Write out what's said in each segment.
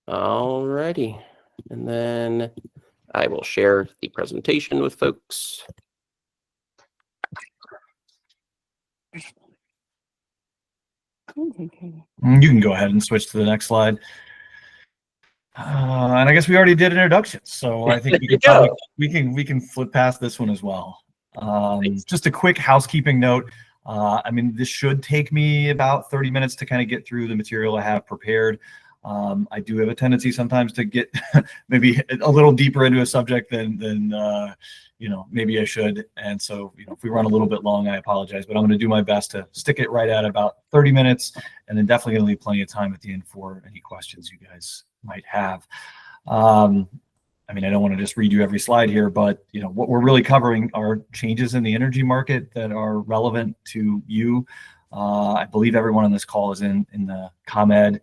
Alrighty. And then I will share the presentation with folks. You can go ahead and switch to the next slide. And I guess we already did introductions, so I think we can flip past this one as well. Just a quick housekeeping note. I mean, this should take me about 30 minutes to kind of get through the material I have prepared. I do have a tendency sometimes to get maybe a little deeper into a subject than maybe I should. And so, if we run a little bit long, I apologize, but I'm going to do my best to stick it right at about 30 minutes, and then definitely going to leave plenty of time at the end for any questions you guys might have. I mean, I don't want to just read you every slide here, but what we're really covering are changes in the energy market that are relevant to you. I believe everyone on this call is in the ComEd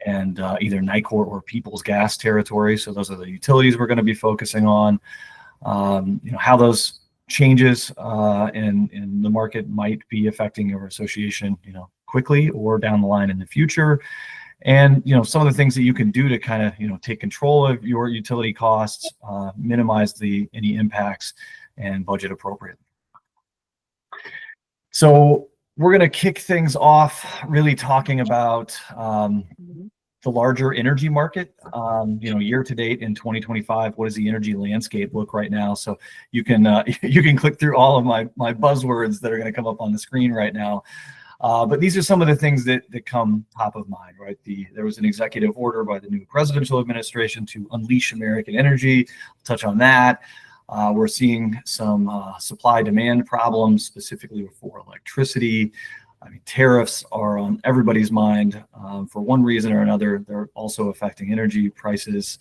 and either NICOR or Peoples Gas territory. So those are the utilities we're going to be focusing on. How those changes in the market might be affecting your association, quickly or down the line in the future. And some of the things that you can do to kind of take control of your utility costs, minimize any impacts, and budget appropriate. So we're going to kick things off really talking about the larger energy market. Year to date in 2025, what does the energy landscape look right now? So you can click through all of my buzzwords that are going to come up on the screen right now. But these are some of the things that come top of mind, right? There was an executive order by the new presidential administration to unleash American energy. I'll touch on that. We're seeing some supply-demand problems, specifically for electricity. I mean, tariffs are on everybody's mind for one reason or another. They're also affecting energy prices.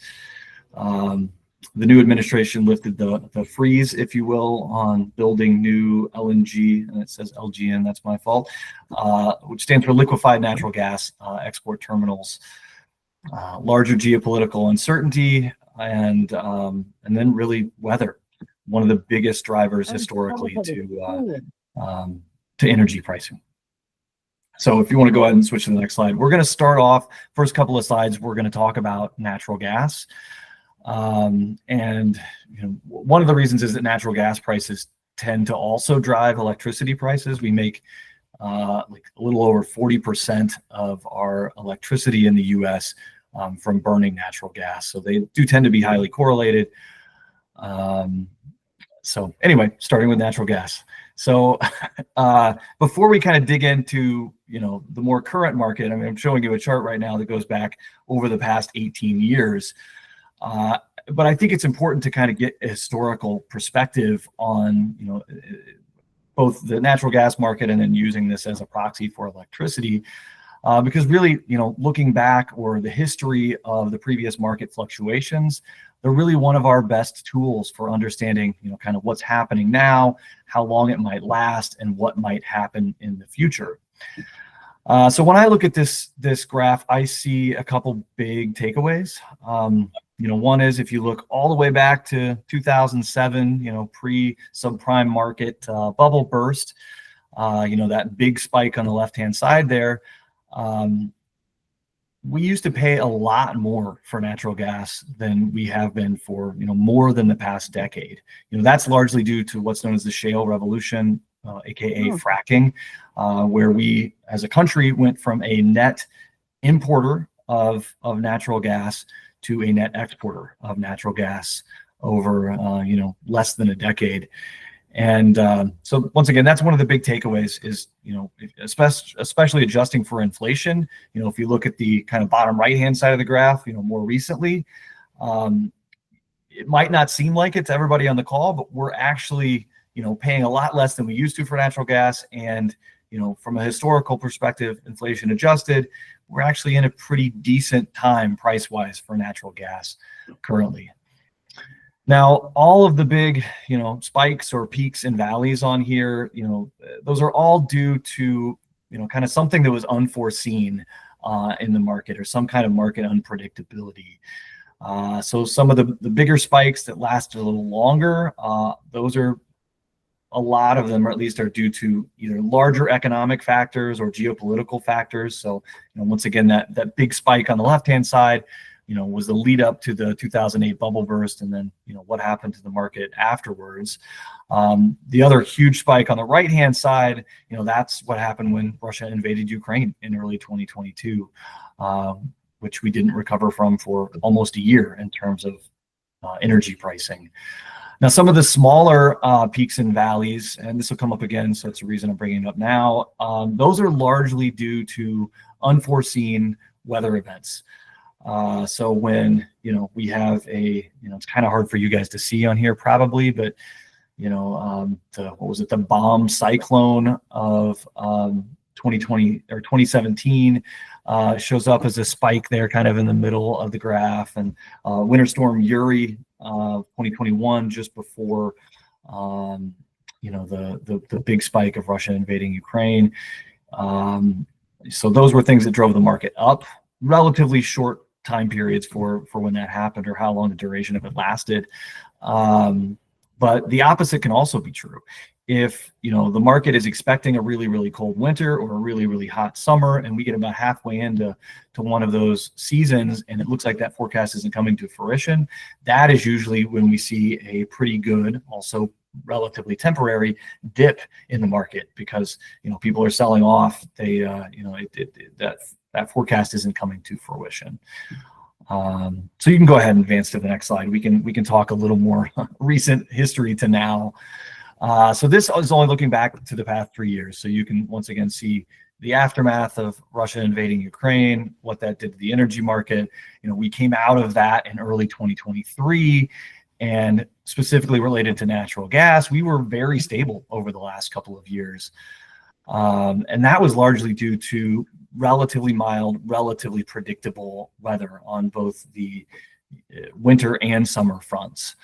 The new administration lifted the freeze, if you will, on building new LNG, and it says LGN, that's my fault, which stands for liquefied natural gas export terminals. Larger geopolitical uncertainty, and then really weather, one of the biggest drivers historically to energy pricing. So if you want to go ahead and switch to the next slide, we're going to start off, first couple of slides, we're going to talk about natural gas. And one of the reasons is that natural gas prices tend to also drive electricity prices. We make like a little over 40% of our electricity in the US from burning natural gas. So they do tend to be highly correlated. So anyway, starting with natural gas. So before we kind of dig into the more current market, I mean, I'm showing you a chart right now that goes back over the past 18 years. But I think it's important to kind of get a historical perspective on, both the natural gas market and then using this as a proxy for electricity, because really, looking back or the history of the previous market fluctuations, they're really one of our best tools for understanding, kind of what's happening now, how long it might last, and what might happen in the future. So when I look at this graph, I see a couple big takeaways. One is if you look all the way back to 2007, pre-subprime market bubble burst, that big spike on the left-hand side there, we used to pay a lot more for natural gas than we have been for, more than the past decade. That's largely due to what's known as the shale revolution, aka fracking, where we as a country went from a net importer of natural gas to a net exporter of natural gas over less than a decade. And so once again, that's one of the big takeaways is, especially adjusting for inflation. If you look at the kind of bottom right-hand side of the graph, more recently, it might not seem like it to everybody on the call, but we're actually, paying a lot less than we used to for natural gas. And, from a historical perspective, inflation adjusted, we're actually in a pretty decent time price-wise for natural gas currently. Now, all of the big, spikes or peaks and valleys on here, those are all due to, kind of something that was unforeseen in the market or some kind of market unpredictability. So some of the bigger spikes that lasted a little longer, those are a lot of them, or at least are due to either larger economic factors or geopolitical factors. So, once again, that big spike on the left-hand side, was the lead up to the 2008 bubble burst, and then what happened to the market afterwards. The other huge spike on the right hand side, that's what happened when Russia invaded Ukraine in early 2022, which we didn't recover from for almost a year in terms of energy pricing. Now, some of the smaller peaks and valleys, and this will come up again, so that's the reason I'm bringing it up now, those are largely due to unforeseen weather events. So when, we have it's kind of hard for you guys to see on here probably, but, what was it, the bomb cyclone of 2020 or 2017 shows up as a spike there kind of in the middle of the graph, and Winter Storm Uri 2021 just before the big spike of Russia invading Ukraine. So those were things that drove the market up. Relatively short time periods for when that happened or how long the duration of it lasted. But the opposite can also be true. If the market is expecting a really, really cold winter or a really, really hot summer, and we get about halfway into one of those seasons and it looks like that forecast isn't coming to fruition, that is usually when we see a pretty good, also relatively temporary dip in the market, because people are selling off. They that forecast isn't coming to fruition. So you can go ahead and advance to the next slide. We can talk a little more recent history to now. So this is only looking back to the past 3 years. So you can once again see the aftermath of Russia invading Ukraine, what that did to the energy market. We came out of that in early 2023, and specifically related to natural gas, we were very stable over the last couple of years. And that was largely due to relatively mild, relatively predictable weather on both the winter and summer fronts.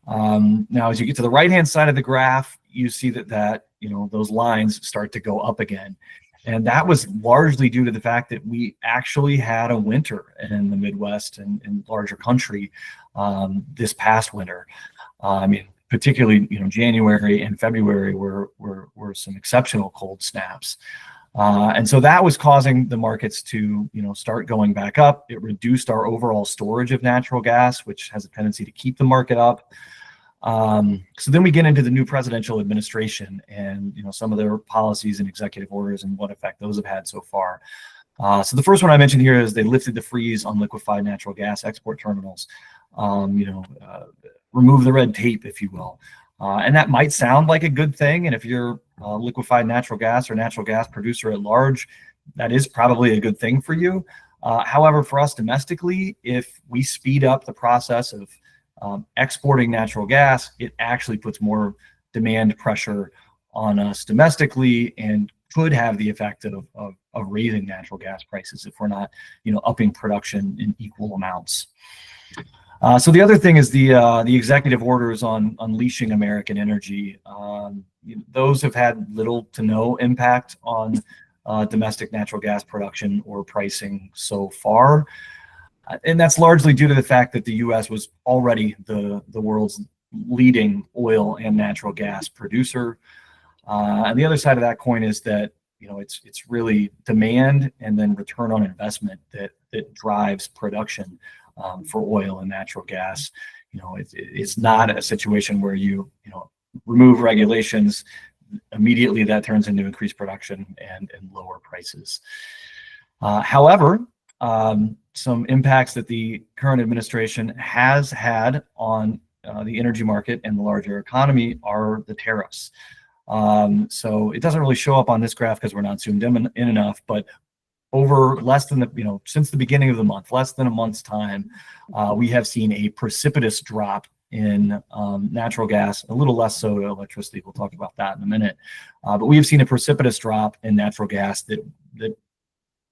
Now, as you get to the right-hand side of the graph, you see that those lines start to go up again. And that was largely due to the fact that we actually had a winter in the Midwest and larger country this past winter. Particularly, January and February were some exceptional cold snaps. And so that was causing the markets to, start going back up. It reduced our overall storage of natural gas, which has a tendency to keep the market up. So then we get into the new presidential administration and, some of their policies and executive orders and what effect those have had so far. So the first one I mentioned here is they lifted the freeze on liquefied natural gas export terminals. Remove the red tape, if you will. And that might sound like a good thing. And if you're a liquefied natural gas or natural gas producer at large, that is probably a good thing for you. However, for us domestically, if we speed up the process of exporting natural gas, it actually puts more demand pressure on us domestically and could have the effect of raising natural gas prices if we're not, upping production in equal amounts. So the other thing is the executive orders on unleashing American energy. Those have had little to no impact on domestic natural gas production or pricing so far. And that's largely due to the fact that the U.S. was already the world's leading oil and natural gas producer. And the other side of that coin is that, it's really demand and then return on investment that drives production. For oil and natural gas. It's not a situation where you remove regulations, immediately that turns into increased production and lower prices. However, some impacts that the current administration has had on the energy market and the larger economy are the tariffs. So it doesn't really show up on this graph because we're not zoomed in enough, but over less than since the beginning of the month, less than a month's time, we have seen a precipitous drop in natural gas, a little less so electricity. We'll talk about that in a minute. But we have seen a precipitous drop in natural gas that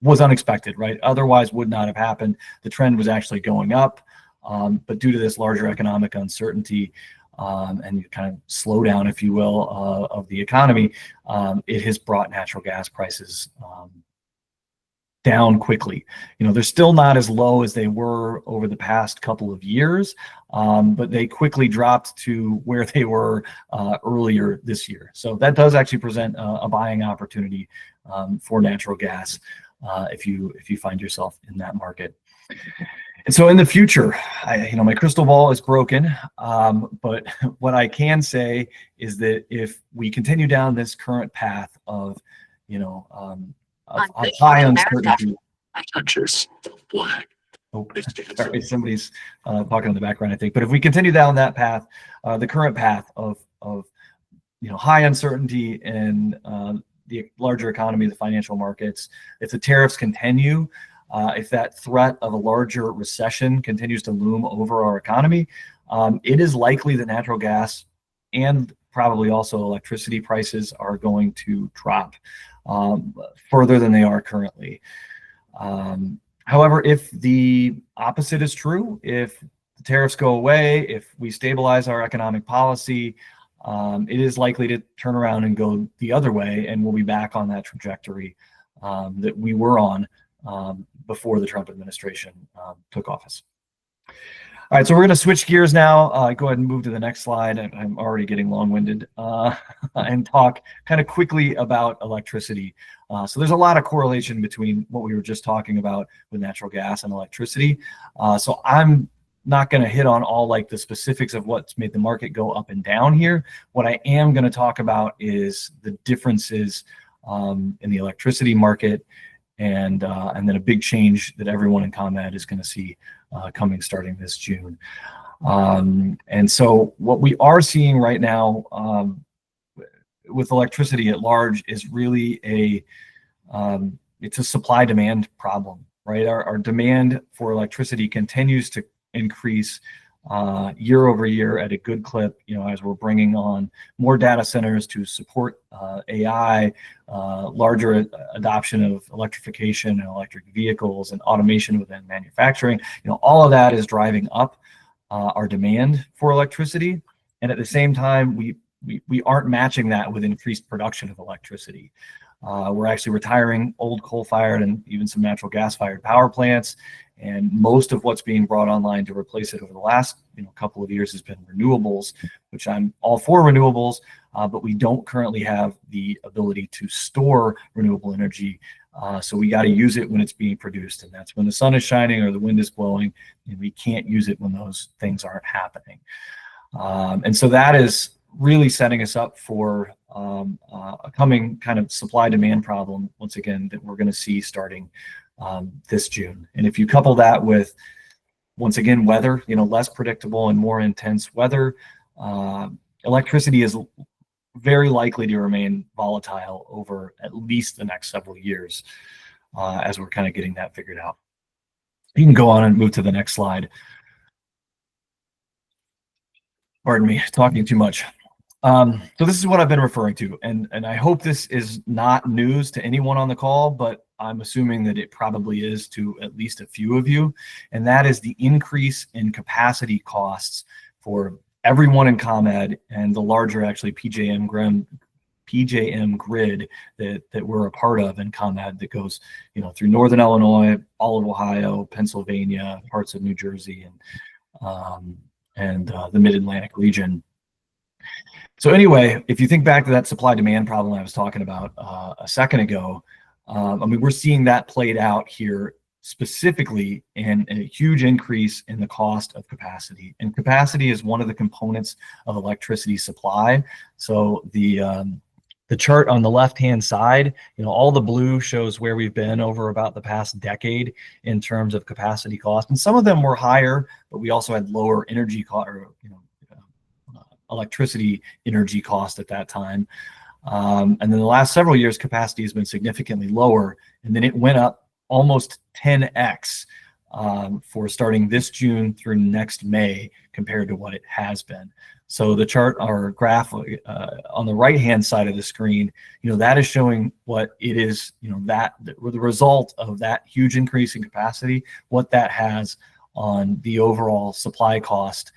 was unexpected, right? Otherwise would not have happened. The trend was actually going up, but due to this larger economic uncertainty and kind of slowdown, if you will, of the economy, it has brought natural gas prices down quickly. They're still not as low as they were over the past couple of years, but they quickly dropped to where they were earlier this year. So that does actually present a buying opportunity for natural gas if you find yourself in that market. And so in the future, my crystal ball is broken, but what I can say is that if we continue down this current path of, of high uncertainty. Oh, sorry, somebody's talking in the background, I think. But if we continue down that path, the current path of high uncertainty in the larger economy, the financial markets, if the tariffs continue, if that threat of a larger recession continues to loom over our economy, it is likely that natural gas and probably also electricity prices are going to drop further than they are currently. However, if the opposite is true, if the tariffs go away, if we stabilize our economic policy, it is likely to turn around and go the other way, and we'll be back on that trajectory that we were on before the Trump administration took office. All right, so we're going to switch gears now. Go ahead and move to the next slide. I'm already getting long-winded and talk kind of quickly about electricity. So there's a lot of correlation between what we were just talking about with natural gas and electricity. So I'm not going to hit on all like the specifics of what's made the market go up and down here. What I am going to talk about is the differences in the electricity market, and then a big change that everyone in ComEd is going to see coming starting this June. And so what we are seeing right now with electricity at large is really it's a supply-demand problem, right? Our demand for electricity continues to increase year over year at a good clip, as we're bringing on more data centers to support AI, larger adoption of electrification and electric vehicles and automation within manufacturing. All of that is driving up our demand for electricity. And at the same time, we aren't matching that with increased production of electricity. We're actually retiring old coal-fired and even some natural gas-fired power plants. And most of what's being brought online to replace it over the last couple of years has been renewables, which I'm all for renewables, but we don't currently have the ability to store renewable energy. So we got to use it when it's being produced. And that's when the sun is shining or the wind is blowing. And we can't use it when those things aren't happening. And so that is really setting us up for a coming kind of supply-demand problem, once again, that we're going to see starting this June. And if you couple that with, once again, weather, less predictable and more intense weather, electricity is very likely to remain volatile over at least the next several years as we're kind of getting that figured out. You can go on and move to the next slide. Pardon me, talking too much. So this is what I've been referring to, and I hope this is not news to anyone on the call, but I'm assuming that it probably is to at least a few of you, and that is the increase in capacity costs for everyone in ComEd and the larger actually PJM grid that we're a part of in ComEd that goes through Northern Illinois, all of Ohio, Pennsylvania, parts of New Jersey, and the Mid-Atlantic region. So anyway, if you think back to that supply-demand problem I was talking about a second ago, we're seeing that played out here specifically in a huge increase in the cost of capacity. And capacity is one of the components of electricity supply. So the chart on the left-hand side, all the blue shows where we've been over about the past decade in terms of capacity cost. And some of them were higher, but we also had lower energy cost, electricity energy cost at that time. And then the last several years, capacity has been significantly lower, and then it went up almost 10x for starting this June through next May compared to what it has been. So the chart or graph on the right-hand side of the screen, that is showing what it is, that the result of that huge increase in capacity, what that has on the overall supply cost.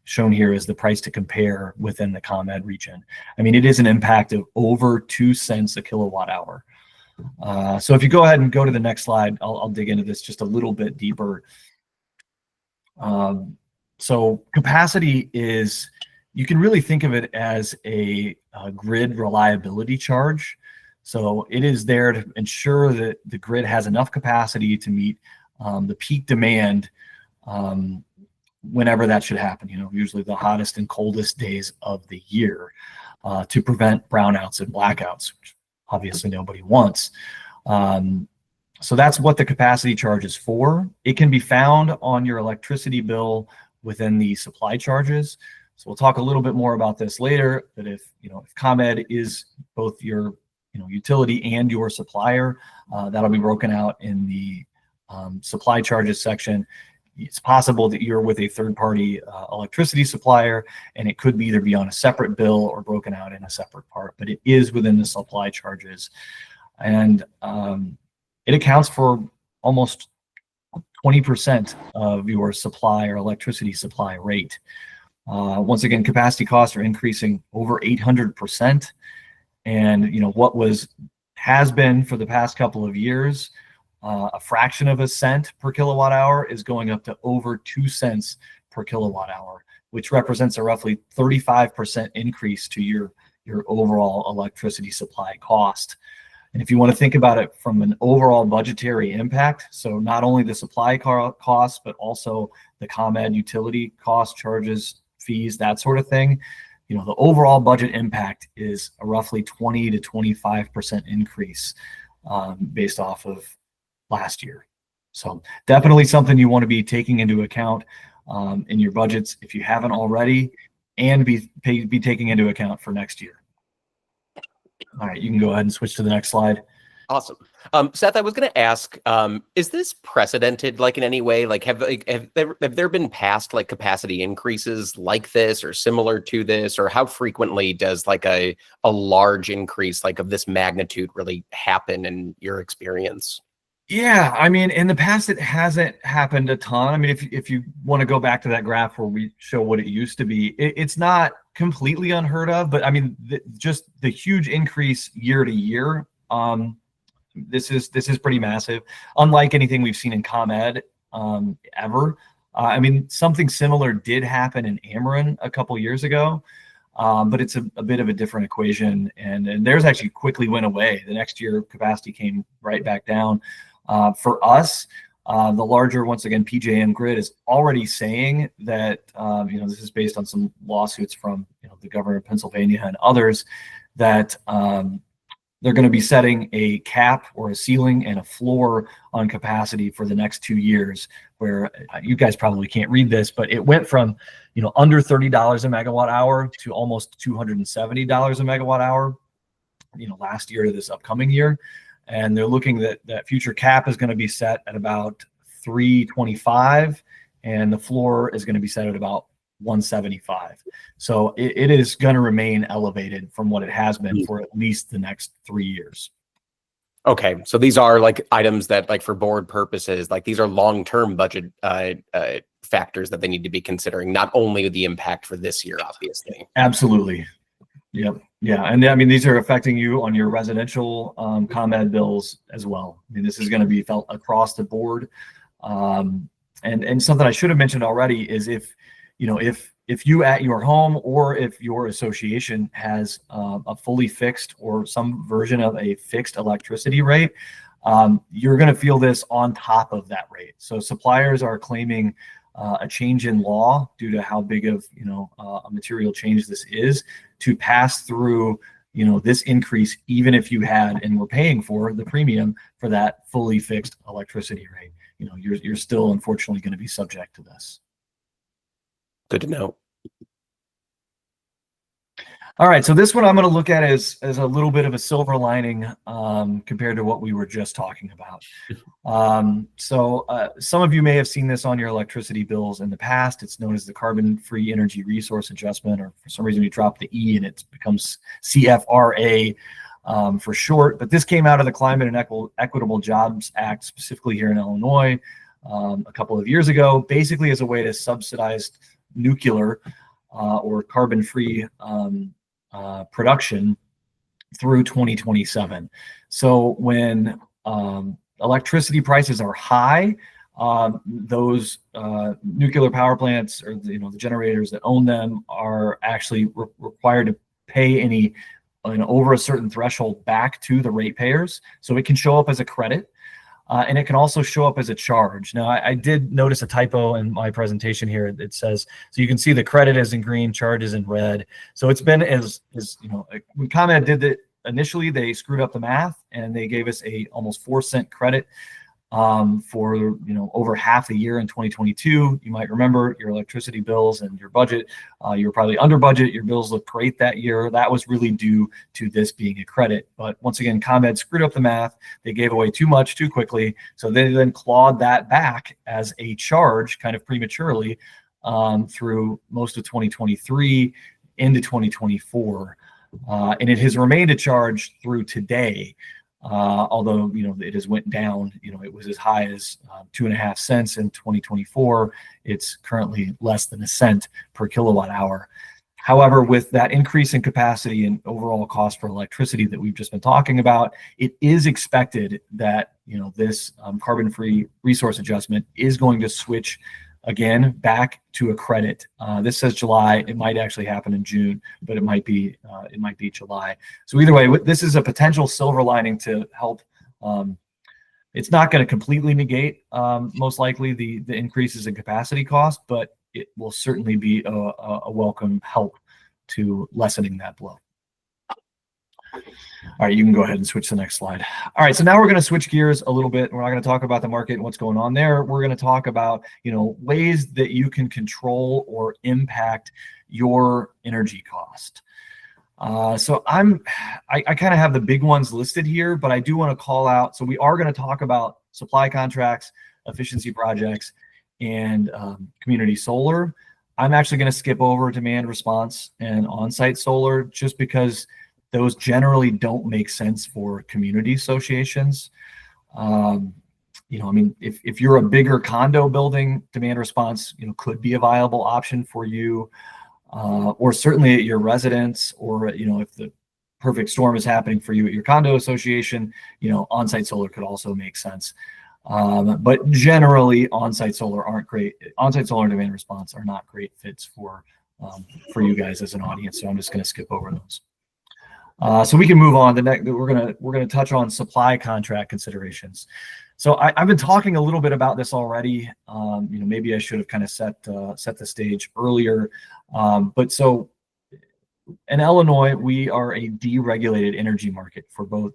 Shown here is the price to compare within the ComEd region. It is an impact of over 2 cents a kilowatt hour. So if you go ahead and go to the next slide, I'll dig into this just a little bit deeper. So capacity is, you can really think of it as a grid reliability charge. So it is there to ensure that the grid has enough capacity to meet the peak demand, whenever that should happen, usually the hottest and coldest days of the year, to prevent brownouts and blackouts, which obviously nobody wants. So that's what the capacity charge is for. It can be found on your electricity bill within the supply charges. So we'll talk a little bit more about this later, but if ComEd is both your utility and your supplier, that'll be broken out in the supply charges section. It's possible that you're with a third-party electricity supplier, and it could either be on a separate bill or broken out in a separate part, but it is within the supply charges. And it accounts for almost 20% of your supply or electricity supply rate. Once again, capacity costs are increasing over 800%. And what has been for the past couple of years, a fraction of a cent per kilowatt hour is going up to over 2 cents per kilowatt hour, which represents a roughly 35% increase to your overall electricity supply cost. And if you want to think about it from an overall budgetary impact, so not only the supply costs, but also the ComEd utility cost, charges, fees, that sort of thing, the overall budget impact is a roughly 20 to 25% increase based off of last year. So definitely something you want to be taking into account in your budgets if you haven't already, and be taking into account for next year. All right, you can go ahead and switch to the next slide. Awesome. Seth, I was going to ask, is this precedented, like in any way? Like, have there been past like capacity increases like this or similar to this, or how frequently does like a large increase like of this magnitude really happen in your experience? Yeah, I mean, in the past, it hasn't happened a ton. I mean, if you want to go back to that graph where we show what it used to be, it's not completely unheard of, but I mean, just the huge increase year to year, this is pretty massive. Unlike anything we've seen in ComEd ever. I mean, something similar did happen in Ameren a couple years ago, but it's a bit of a different equation, and theirs actually quickly went away. The next year, capacity came right back down. For us, the larger, once again, PJM grid is already saying that, this is based on some lawsuits from the governor of Pennsylvania and others, that they're going to be setting a cap or a ceiling and a floor on capacity for the next 2 years, where you guys probably can't read this, but it went from under $30 a megawatt hour to almost $270 a megawatt hour, last year to this upcoming year. And they're looking that future cap is going to be set at about 325, and the floor is going to be set at about 175. So it is going to remain elevated from what it has been for at least the next 3 years. Okay, so these are like items that, like, for board purposes, like these are long-term budget factors that they need to be considering, not only the impact for this year, obviously. Absolutely. Yep. Yeah. And I mean, these are affecting you on your residential ComEd bills as well. I mean, this is going to be felt across the board. And something I should have mentioned already is if you at your home, or if your association has a fully fixed or some version of a fixed electricity rate, you're going to feel this on top of that rate. So suppliers are claiming a change in law due to how big of a material change this is, to pass through this increase, even if you had and were paying for the premium for that fully fixed electricity rate. You're still unfortunately going to be subject to this. Good to know. All right, so this one I'm going to look at as a little bit of a silver lining compared to what we were just talking about. So some of you may have seen this on your electricity bills in the past. It's known as the Carbon-Free Energy Resource Adjustment, or for some reason you drop the E and it becomes CFRA for short. But this came out of the Climate and Equitable Jobs Act, specifically here in Illinois, a couple of years ago, basically as a way to subsidize nuclear or carbon-free production through 2027. So when electricity prices are high, those nuclear power plants, or the generators that own them, are actually required to pay any over a certain threshold back to the ratepayers. So it can show up as a credit. And it can also show up as a charge. Now, I did notice a typo in my presentation here. It says, so you can see the credit is in green, charge is in red. So it's been as you know, when ComEd did it initially, they screwed up the math and they gave us a almost 4-cent credit for, you know, over half the year in 2022. You might remember your electricity bills and your budget. You were probably under budget. Your bills looked great that year. That was really due to this being a credit. But once again, ComEd screwed up the math. They gave away too much too quickly. So they then clawed that back as a charge kind of prematurely through most of 2023 into 2024. And it has remained a charge through today. Although, you know, it has went down. You know, it was as high as 2.5 cents in 2024. It's currently less than a cent per kilowatt hour. However, with that increase in capacity and overall cost for electricity that we've just been talking about, it is expected that, you know, this carbon-free resource adjustment is going to switch again back to a credit. This says July. It might actually happen in June, but it might be July. So either way, this is a potential silver lining to help. It's not going to completely negate most likely the increases in capacity cost, but it will certainly be a welcome help to lessening that blow. All right, you can go ahead and switch to the next slide. All right, so now we're going to switch gears a little bit. We're not going to talk about the market and what's going on there. We're going to talk about, you know, ways that you can control or impact your energy cost. So I kind of have the big ones listed here, but I do want to call out. So we are going to talk about supply contracts, efficiency projects, and community solar. I'm actually going to skip over demand response and on-site solar just because those generally don't make sense for community associations. You know, I mean, if you're a bigger condo building, demand response, you know, could be a viable option for you, or certainly at your residence, or, you know, if the perfect storm is happening for you at your condo association, you know, on-site solar could also make sense. But generally, on-site solar aren't great. On-site solar and demand response are not great fits for you guys as an audience. So I'm just going to skip over those. So we can move on. We're gonna touch on supply contract considerations. So I've been talking a little bit about this already. You know, maybe I should have kind of set the stage earlier. But so in Illinois, we are a deregulated energy market for both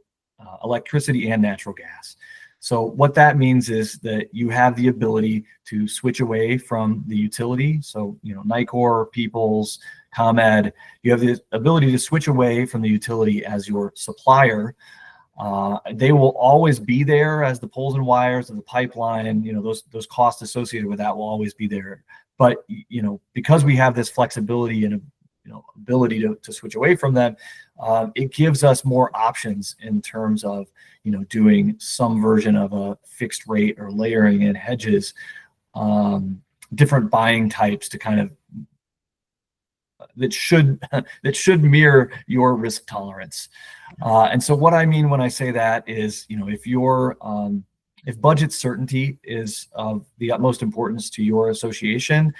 electricity and natural gas. So what that means is that you have the ability to switch away from the utility. So, you know, NICOR, Peoples, ComEd, you have the ability to switch away from the utility as your supplier. They will always be there as the poles and wires and the pipeline, you know, those costs associated with that will always be there. But, you know, because we have this flexibility and, you know, ability to switch away from them, it gives us more options in terms of, you know, doing some version of a fixed rate or layering in hedges, different buying types to kind of that should mirror your risk tolerance. And so what I mean when I say that is, you know, if budget certainty is of the utmost importance to your association,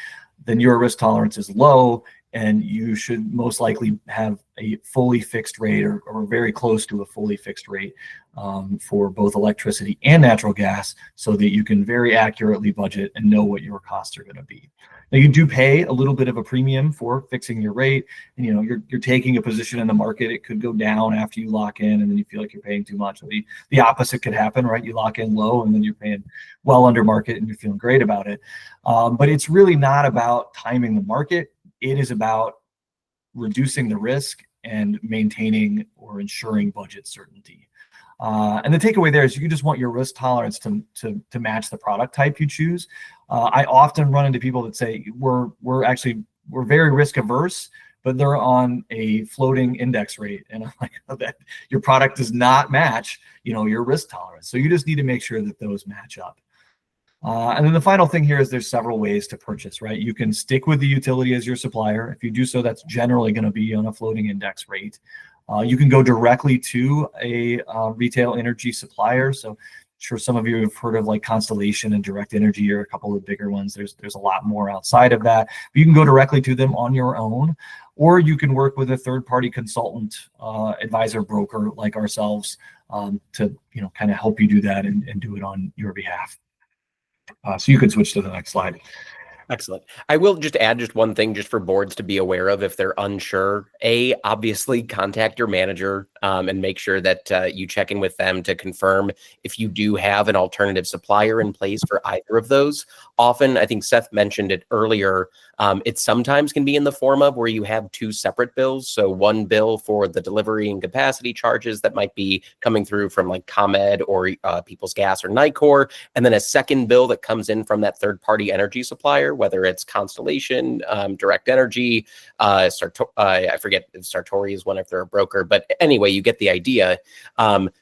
then your risk tolerance is low, and you should most likely have a fully fixed rate or very close to a fully fixed rate for both electricity and natural gas, so that you can very accurately budget and know what your costs are going to be. Now, you do pay a little bit of a premium for fixing your rate, and, you know, you're taking a position in the market. It could go down after you lock in, and then you feel like you're paying too much. The opposite could happen, right? You lock in low, and then you're paying well under market, and you're feeling great about it. But it's really not about timing the market. It is about reducing the risk and maintaining or ensuring budget certainty. And the takeaway there is you just want your risk tolerance to match the product type you choose. I often run into people that say we're very risk averse, but they're on a floating index rate, and I'm like, oh, that your product does not match, you know, your risk tolerance. So you just need to make sure that those match up. And then the final thing here is there's several ways to purchase, right? You can stick with the utility as your supplier. If you do so, that's generally going to be on a floating index rate. You can go directly to a retail energy supplier. So Sure, some of you have heard of like Constellation and Direct Energy, or a couple of bigger ones. There's a lot more outside of that. But you can go directly to them on your own, or you can work with a third-party consultant, advisor, broker like ourselves, to kind of help you do that and do it on your behalf. So you can switch to the next slide. Excellent. I will just add just one thing just for boards to be aware of if they're unsure. Obviously contact your manager and make sure that you check in with them to confirm if you do have an alternative supplier in place for either of those. Often, I think Seth mentioned it earlier, it sometimes can be in the form of where you have two separate bills. So one bill for the delivery and capacity charges that might be coming through from like ComEd or People's Gas or Nicor, and then a second bill that comes in from that third-party energy supplier, whether it's Constellation, Direct Energy, I forget if Sartori is one if they're a broker, but anyway, you get the idea.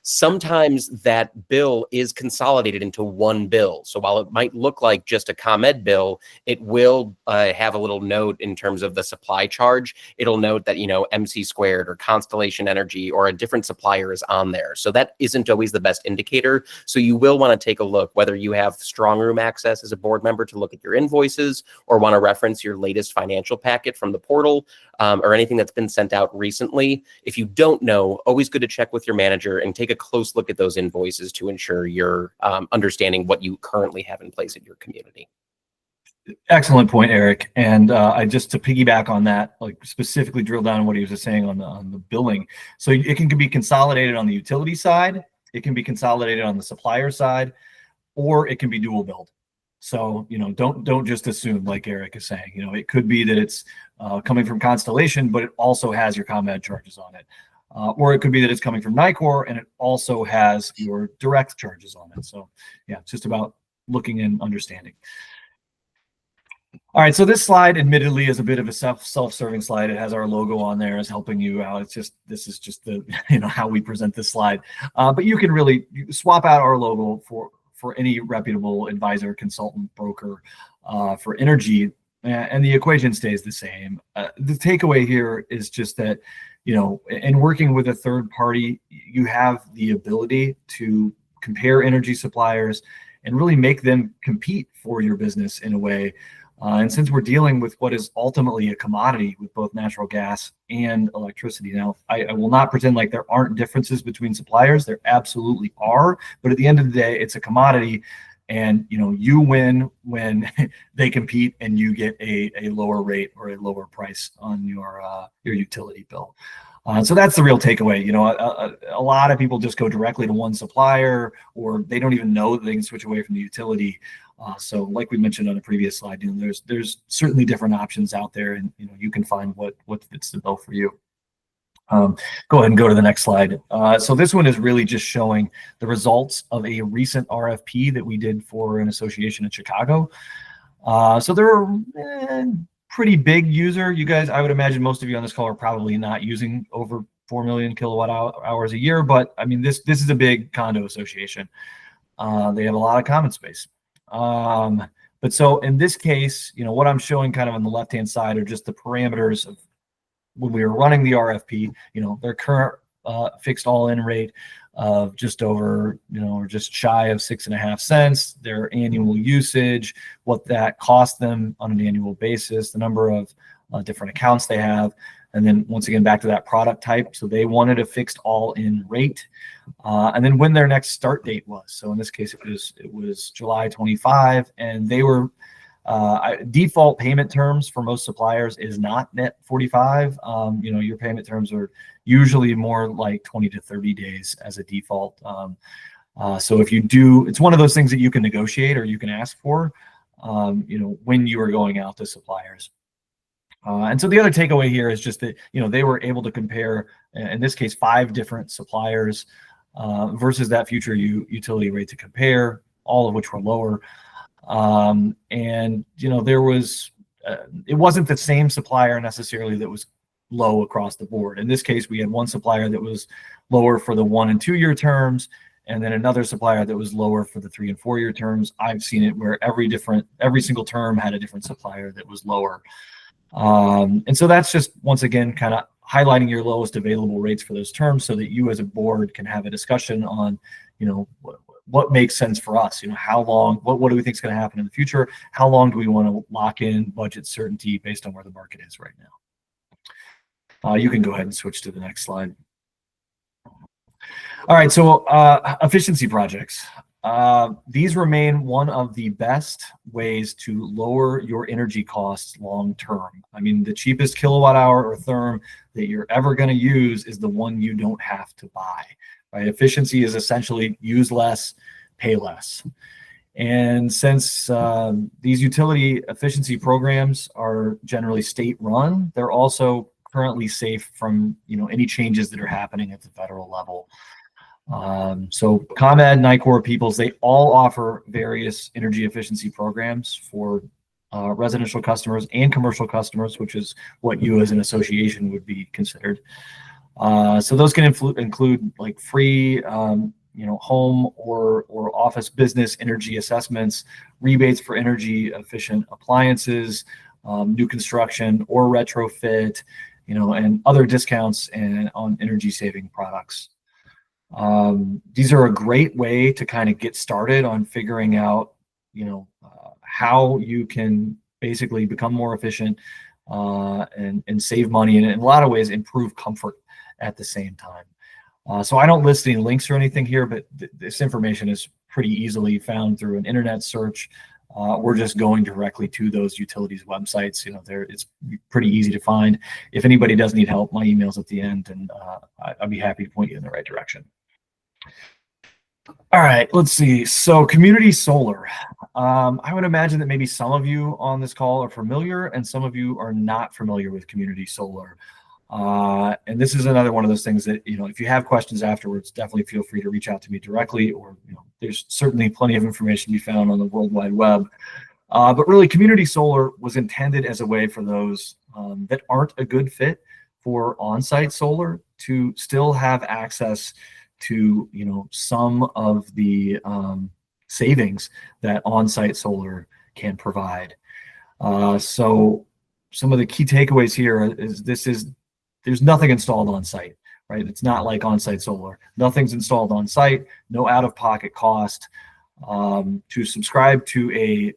Sometimes that bill is consolidated into one bill. So while it might look like just a ComEd bill, it will have a little note in terms of the supply charge. It'll note that, MC Squared or Constellation Energy or a different supplier is on there. So that isn't always the best indicator. So you will want to take a look whether you have strong room access as a board member to look at your invoices, or want to reference your latest financial packet from the portal, or anything that's been sent out recently. If you don't know, always good to check with your manager and take a close look at those invoices to ensure you're understanding what you currently have in place in your community. Excellent point, Eric. And I just to piggyback on that, like specifically drill down on what he was just saying on the billing. So it can be consolidated on the utility side, it can be consolidated on the supplier side, or it can be dual billed. So don't just assume, like Eric is saying. It could be that it's coming from Constellation, but it also has your ComEd charges on it, or it could be that it's coming from Nicor and it also has your direct charges on it. So yeah, it's just about looking and understanding. All right, so this slide admittedly is a bit of a self-serving slide. It has our logo on there as helping you out. This is just the how we present this slide. But you can really swap out our logo for any reputable advisor, consultant, broker for energy, and the equation stays the same. The takeaway here is just that in working with a third party, you have the ability to compare energy suppliers and really make them compete for your business in a way. And since we're dealing with what is ultimately a commodity with both natural gas and electricity, now I will not pretend like there aren't differences between suppliers. There absolutely are. But at the end of the day, it's a commodity. And you win when they compete and you get a lower rate or a lower price on your utility bill. So that's the real takeaway. A lot of people just go directly to one supplier, or they don't even know that they can switch away from the utility. So like we mentioned on a previous slide, there's certainly different options out there, and you can find what fits the bill for you. Go ahead and go to the next slide. So this one is really just showing the results of a recent RFP that we did for an association in Chicago. So they're a pretty big user. You guys, I would imagine most of you on this call are probably not using over 4 million kilowatt hours a year, but I mean, this is a big condo association. They have a lot of common space. But so in this case, what I'm showing kind of on the left-hand side are just the parameters of when we were running the RFP, their current fixed all-in rate of just over, or just shy of 6.5 cents, their annual usage, what that cost them on an annual basis, the number of different accounts they have, and then once again back to that product type. So they wanted a fixed all-in rate, and then when their next start date was. So in this case, it was July 25, and they were default payment terms for most suppliers is not net 45. Your payment terms are usually more like 20 to 30 days as a default. So if you do, it's one of those things that you can negotiate or you can ask for, when you are going out to suppliers. And so the other takeaway here is just that, they were able to compare, in this case, 5 different suppliers versus that future utility rate to compare, all of which were lower. And there was, it wasn't the same supplier necessarily that was low across the board. In this case, we had one supplier that was lower for the 1 and 2 year terms, and then another supplier that was lower for the 3 and 4 year terms. I've seen it where every single term had a different supplier that was lower. And so that's just, once again, kind of highlighting your lowest available rates for those terms so that you as a board can have a discussion on, what makes sense for us. How long, what do we think is going to happen in the future? How long do we want to lock in budget certainty based on where the market is right now? You can go ahead and switch to the next slide. All right, so efficiency projects. These remain one of the best ways to lower your energy costs long term. I mean, the cheapest kilowatt hour or therm that you're ever going to use is the one you don't have to buy. Right? Efficiency is essentially use less, pay less. And since these utility efficiency programs are generally state-run, they're also currently safe from any changes that are happening at the federal level. So ComEd, NICOR, Peoples, they all offer various energy efficiency programs for residential customers and commercial customers, which is what you as an association would be considered. So those can include like free home or office business energy assessments, rebates for energy efficient appliances, new construction or retrofit, and other discounts on energy saving products. These are a great way to kind of get started on figuring out, how you can basically become more efficient and save money, and in a lot of ways improve comfort at the same time. So I don't list any links or anything here, but this information is pretty easily found through an internet search. We're just going directly to those utilities websites. It's pretty easy to find. If anybody does need help, my email's at the end, and I'd be happy to point you in the right direction. All right, let's see. So community solar. I would imagine that maybe some of you on this call are familiar and some of you are not familiar with community solar. And this is another one of those things that, if you have questions afterwards, definitely feel free to reach out to me directly, or, there's certainly plenty of information to be found on the World Wide Web. But really, community solar was intended as a way for those that aren't a good fit for on-site solar to still have access to, some of the savings that on-site solar can provide. So some of the key takeaways here is there's nothing installed on site, right? It's not like on-site solar. Nothing's installed on site, no out-of-pocket cost. To subscribe to a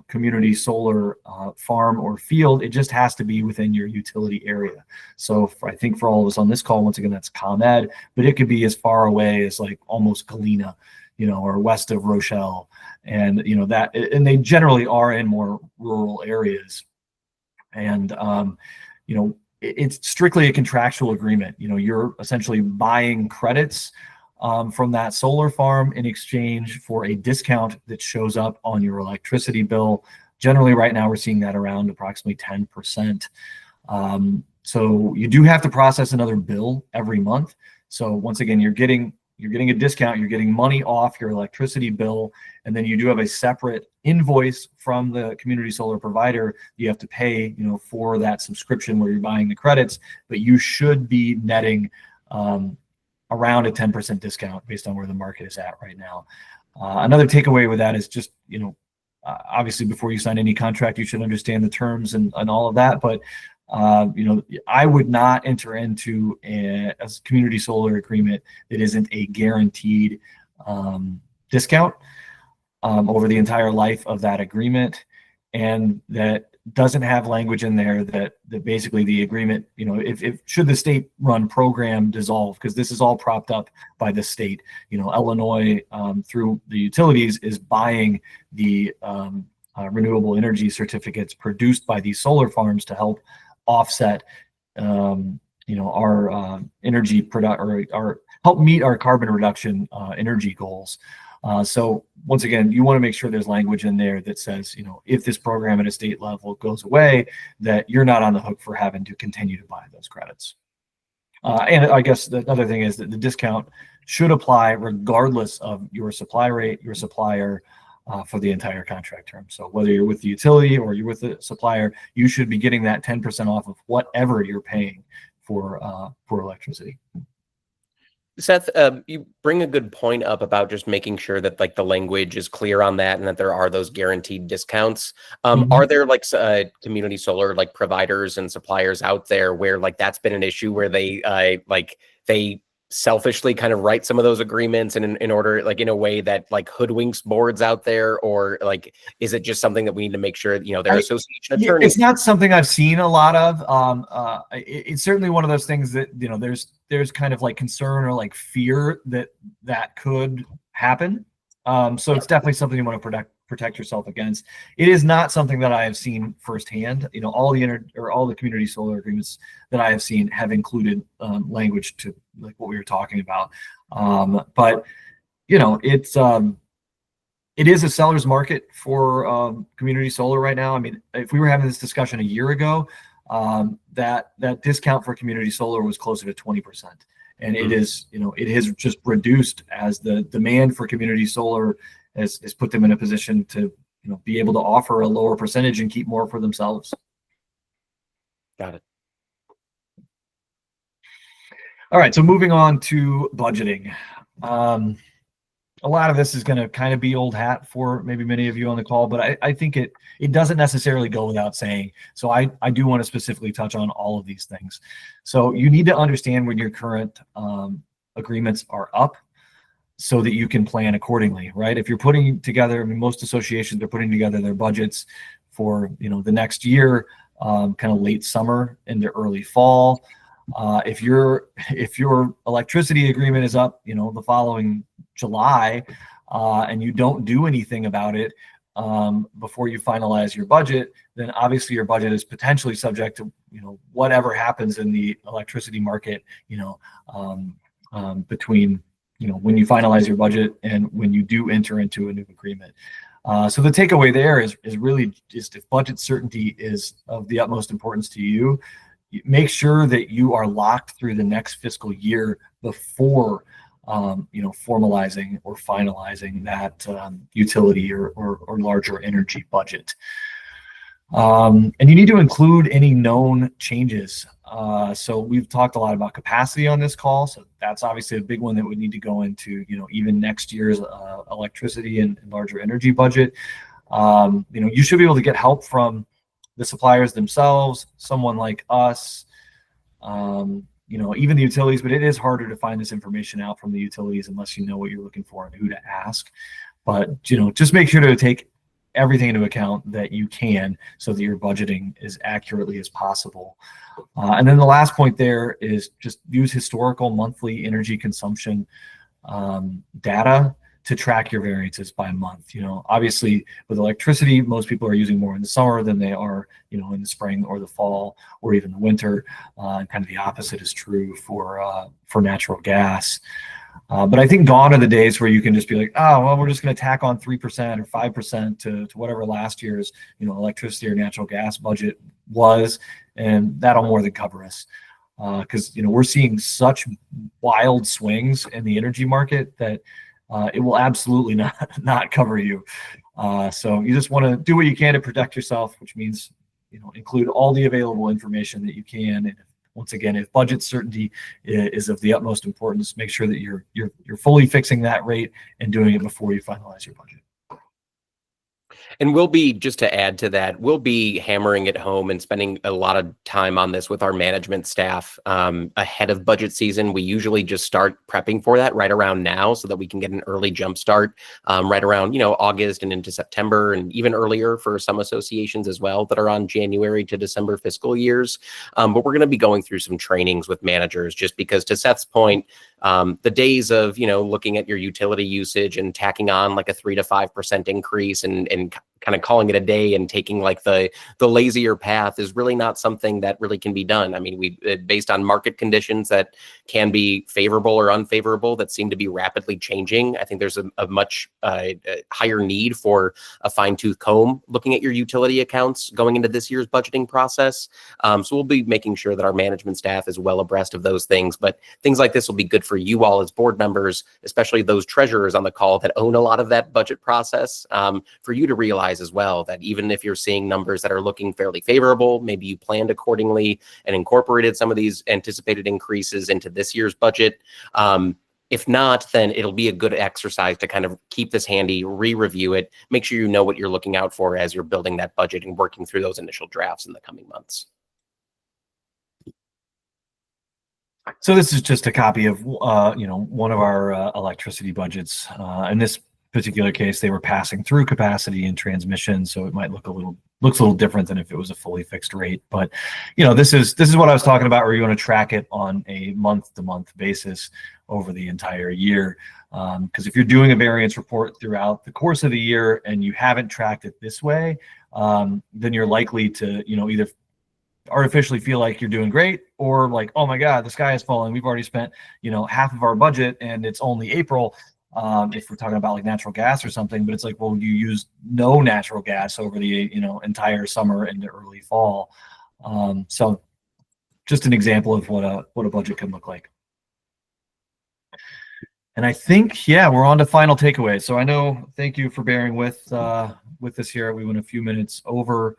community solar farm or field, it just has to be within your utility area. So I think for all of us on this call, once again, that's ComEd, but it could be as far away as like almost Galena, or west of Rochelle, and and they generally are in more rural areas. And it's strictly a contractual agreement. You're essentially buying credits from that solar farm in exchange for a discount that shows up on your electricity bill. Generally, right now, we're seeing that around approximately 10%. So you do have to process another bill every month. So once again, you're getting a discount, you're getting money off your electricity bill, and then you do have a separate invoice from the community solar provider you have to pay, for that subscription where you're buying the credits, but you should be netting around a 10% discount based on where the market is at right now. Another takeaway with that is just, obviously before you sign any contract, you should understand the terms and all of that, but I would not enter into a community solar agreement that isn't a guaranteed discount over the entire life of that agreement, and that doesn't have language in there that basically the agreement, if should the state-run program dissolve, because this is all propped up by the state. Illinois through the utilities is buying the renewable energy certificates produced by these solar farms to help offset our energy product, or help meet our carbon reduction energy goals. So once again, you want to make sure there's language in there that says, if this program at a state level goes away, that you're not on the hook for having to continue to buy those credits. And I guess the other thing is that the discount should apply regardless of your supply rate, your supplier, for the entire contract term. So whether you're with the utility or you're with the supplier, you should be getting that 10% off of whatever you're paying for electricity. Seth, you bring a good point up about just making sure that like the language is clear on that and that there are those guaranteed discounts. Are there like community solar like providers and suppliers out there where like that's been an issue where they selfishly kind of write some of those agreements in order, like in a way that like hoodwinks boards out there, or like is it just something that we need to make sure their association Yeah, attorney? it's not something I've seen a lot of. It's certainly one of those things that there's kind of like concern or like fear that could happen. So it's definitely something you want to protect yourself against. It is not something that I have seen firsthand. All the community solar agreements that I have seen have included language to like what we were talking about. But it is a seller's market for community solar right now. I mean, if we were having this discussion a year ago, that discount for community solar was closer to 20%. And it is, it has just reduced as the demand for community solar has put them in a position to, be able to offer a lower percentage and keep more for themselves. Got it. All right. So moving on to budgeting. A lot of this is going to kind of be old hat for maybe many of you on the call, but I think it doesn't necessarily go without saying. So I do want to specifically touch on all of these things. So you need to understand when your current agreements are up so that you can plan accordingly, right? If you're putting together, I mean, most associations are putting together their budgets for, the next year, kind of late summer into early fall. If your electricity agreement is up, the following July, and you don't do anything about it before you finalize your budget, then obviously your budget is potentially subject to whatever happens in the electricity market, between when you finalize your budget and when you do enter into a new agreement. So the takeaway there is really just if budget certainty is of the utmost importance to you, make sure that you are locked through the next fiscal year before formalizing or finalizing that utility or larger energy budget. And you need to include any known changes. So we've talked a lot about capacity on this call. So that's obviously a big one that we need to go into, even next year's electricity and larger energy budget. You should be able to get help from the suppliers themselves, someone like us, even the utilities, but it is harder to find this information out from the utilities unless you know what you're looking for and who to ask. But, just make sure to take everything into account that you can so that your budgeting as accurately as possible. And then the last point there is just use historical monthly energy consumption data to track your variances by month. Obviously with electricity, most people are using more in the summer than they are, in the spring or the fall or even the winter. And kind of the opposite is true for natural gas. But I think gone are the days where you can just be like, oh, well, we're just going to tack on 3% or 5% to whatever last year's, electricity or natural gas budget was, and that'll more than cover us. Because, we're seeing such wild swings in the energy market that it will absolutely not cover you. So you just want to do what you can to protect yourself, which means, include all the available information that you can. And once again, if budget certainty is of the utmost importance, make sure that you're fully fixing that rate and doing it before you finalize your budget. And we'll be, just to add to that, we'll be hammering it home and spending a lot of time on this with our management staff ahead of budget season. We usually just start prepping for that right around now so that we can get an early jump start right around, August and into September, and even earlier for some associations as well that are on January to December fiscal years. But we're going to be going through some trainings with managers, just because, to Seth's point, the days of, looking at your utility usage and tacking on like a 3 to 5% increase and kind of calling it a day and taking like the lazier path is really not something that really can be done. I mean, based on market conditions that can be favorable or unfavorable, that seem to be rapidly changing. I think there's a much higher need for a fine-tooth comb looking at your utility accounts going into this year's budgeting process. So we'll be making sure that our management staff is well abreast of those things. But things like this will be good for you all as board members, especially those treasurers on the call that own a lot of that budget process, for you to realize as well that even if you're seeing numbers that are looking fairly favorable, maybe you planned accordingly and incorporated some of these anticipated increases into this year's budget. If not, then it'll be a good exercise to kind of keep this handy, re-review it, make sure you know what you're looking out for as you're building that budget and working through those initial drafts in the coming months. So this is just a copy of one of our electricity budgets. In this particular case, they were passing through capacity and transmission, so it might looks a little different than if it was a fully fixed rate. But this is what I was talking about, where you want to track it on a month-to-month basis over the entire year. Because if you're doing a variance report throughout the course of the year and you haven't tracked it this way, then you're likely to either artificially feel like you're doing great, or like, oh my god, the sky is falling, we've already spent half of our budget and it's only April, if we're talking about like natural gas or something. But it's like, well, you use no natural gas over the entire summer into early fall. So just an example of what a budget can look like. And I think, yeah, we're on to final takeaways. So I know, thank you for bearing with this here. We went a few minutes over.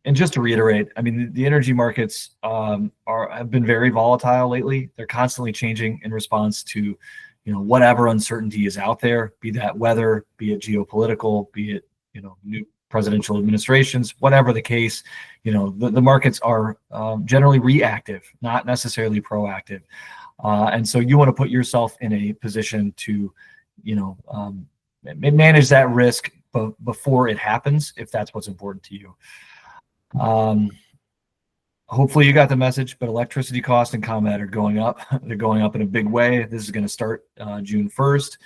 And just to reiterate, I mean, the energy markets have been very volatile lately. They're constantly changing in response to, whatever uncertainty is out there, be that weather, be it geopolitical, be it, new presidential administrations, whatever the case. The markets are generally reactive, not necessarily proactive. And so you want to put yourself in a position to, manage that risk before it happens, if that's what's important to you. Hopefully you got the message, but electricity costs and ComEd are going up. They're going up in a big way. This is going to start June 1st.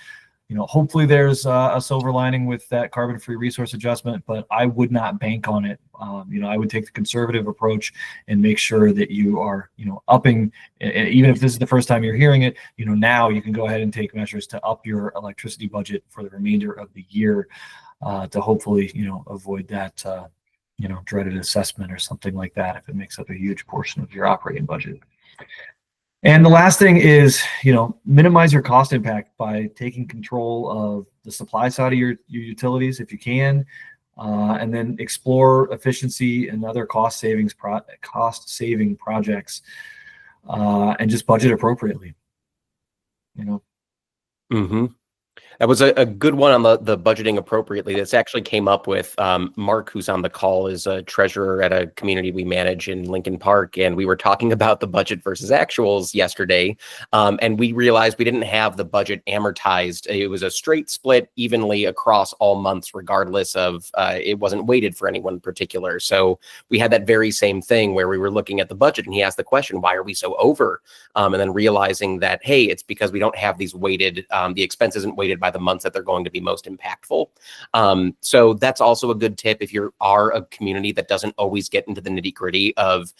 Hopefully there's a silver lining with that carbon-free resource adjustment, but I would not bank on it. I would take the conservative approach and make sure that you are, upping, even if this is the first time you're hearing it, now you can go ahead and take measures to up your electricity budget for the remainder of the year, to hopefully, avoid that, dreaded assessment or something like that, if it makes up a huge portion of your operating budget. And the last thing is, minimize your cost impact by taking control of the supply side of your utilities if you can, and then explore efficiency and other cost saving projects, and just budget appropriately. Mm-hmm. That was a good one on the budgeting appropriately. This actually came up with Mark, who's on the call, is a treasurer at a community we manage in Lincoln Park. And we were talking about the budget versus actuals yesterday. And we realized we didn't have the budget amortized. It was a straight split evenly across all months, regardless of, it wasn't weighted for anyone in particular. So we had that very same thing where we were looking at the budget and he asked the question, why are we so over? And then realizing that, hey, it's because we don't have these weighted, the expense isn't weighted by the months that they're going to be most impactful. So that's also a good tip if you are a community that doesn't always get into the nitty gritty of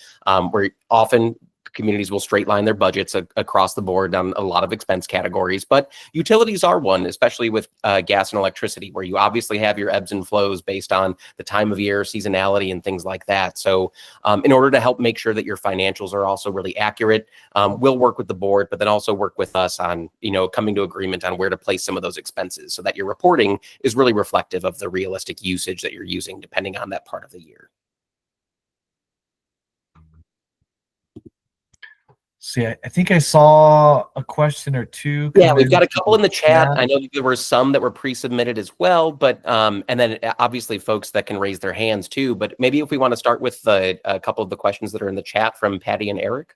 where often communities will straight line their budgets across the board on a lot of expense categories, but utilities are one, especially with gas and electricity, where you obviously have your ebbs and flows based on the time of year, seasonality, and things like that. So in order to help make sure that your financials are also really accurate, we'll work with the board, but then also work with us on, coming to agreement on where to place some of those expenses so that your reporting is really reflective of the realistic usage that you're using depending on that part of the year. See, I think I saw a question or two. Yeah, we've got a couple in the chat. I know there were some that were pre-submitted as well, but and then obviously folks that can raise their hands too. But maybe if we want to start with a couple of the questions that are in the chat from Patty and Eric.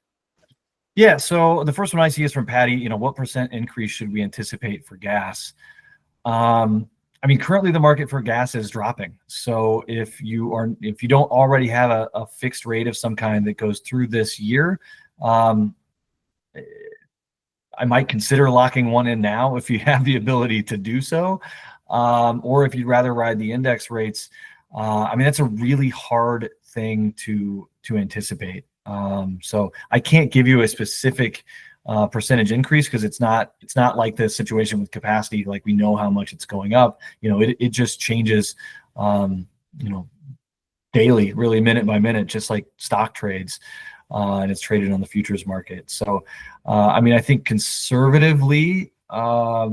Yeah, so the first one I see is from Patty. What percent increase should we anticipate for gas? I mean, currently the market for gas is dropping. So if you don't already have a fixed rate of some kind that goes through this year, I might consider locking one in now if you have the ability to do so, or if you'd rather ride the index rates. I mean, that's a really hard thing to anticipate. So I can't give you a specific percentage increase because it's not like the situation with capacity. Like, we know how much it's going up. It just changes, daily, really minute by minute, just like stock trades. And it's traded on the futures market. So, I mean, I think conservatively, I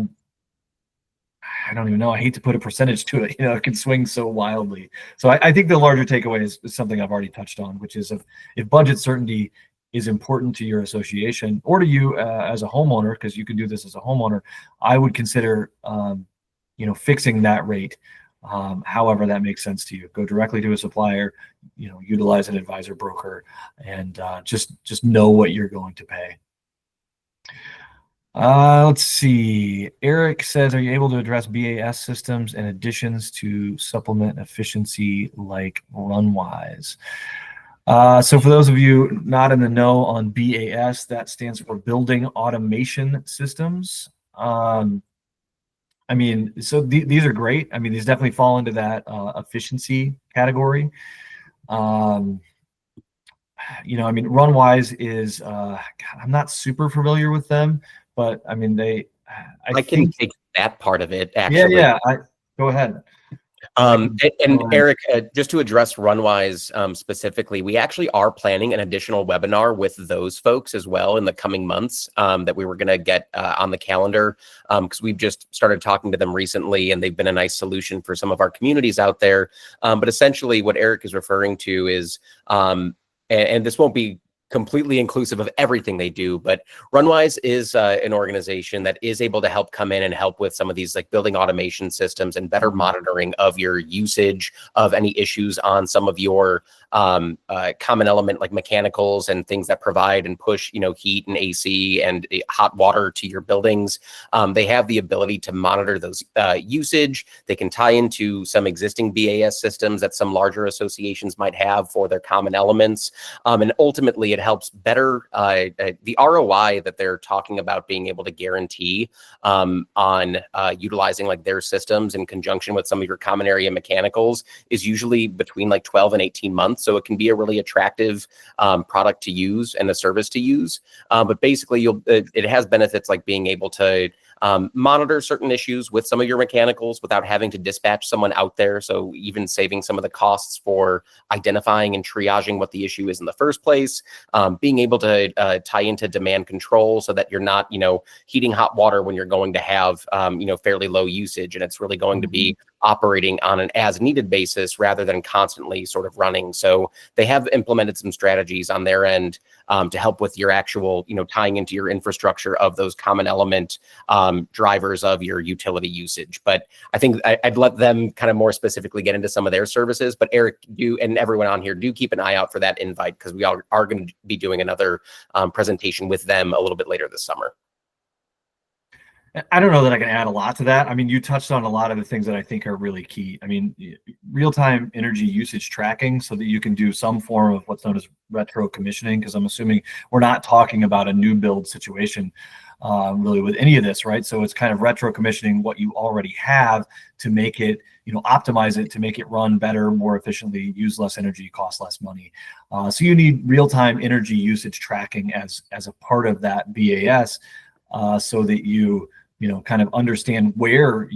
don't even know. I hate to put a percentage to it. It can swing so wildly. So I think the larger takeaway is something I've already touched on, which is if budget certainty is important to your association or to you as a homeowner, because you can do this as a homeowner, I would consider, fixing that rate However that makes sense to you. Go directly to a supplier, utilize an advisor broker, and just know what you're going to pay. Let's see. Eric says, are you able to address BAS systems and additions to supplement efficiency like Runwise? So for those of you not in the know on BAS, that stands for Building Automation Systems. These are great. These definitely fall into that efficiency category. Runwise is, God, I'm not super familiar with them, but I can take that part of it, actually. Yeah, go ahead. Eric, just to address Runwise specifically, we actually are planning an additional webinar with those folks as well in the coming months that we were going to get on the calendar, because we've just started talking to them recently, and they've been a nice solution for some of our communities out there. But essentially what Eric is referring to is, and this won't be completely inclusive of everything they do, but Runwise is an organization that is able to help come in and help with some of these like building automation systems and better monitoring of your usage, of any issues on some of your common element like mechanicals and things that provide and push heat and AC and hot water to your buildings. They have the ability to monitor those usage. They can tie into some existing BAS systems that some larger associations might have for their common elements, and ultimately it helps better the ROI that they're talking about being able to guarantee on utilizing like their systems in conjunction with some of your common area mechanicals is usually between like 12 and 18 months. So it can be a really attractive product to use and a service to use. But basically it has benefits like being able to monitor certain issues with some of your mechanicals without having to dispatch someone out there. So even saving some of the costs for identifying and triaging what the issue is in the first place, being able to tie into demand control so that you're not, heating hot water when you're going to have, fairly low usage, and it's really going to be operating on an as needed basis rather than constantly sort of running. So they have implemented some strategies on their end to help with your actual, tying into your infrastructure of those common element drivers of your utility usage. But I think I'd let them kind of more specifically get into some of their services. But Eric, you and everyone on here, do keep an eye out for that invite, because we are going to be doing another presentation with them a little bit later this summer. I don't know that I can add a lot to that. You touched on a lot of the things that I think are really key. Real-time energy usage tracking, so that you can do some form of what's known as retro commissioning, because I'm assuming we're not talking about a new build situation really with any of this, right? So it's kind of retro commissioning what you already have to make it, optimize it to make it run better, more efficiently, use less energy, cost less money. So you need real-time energy usage tracking as a part of that BAS, so that you kind of understand where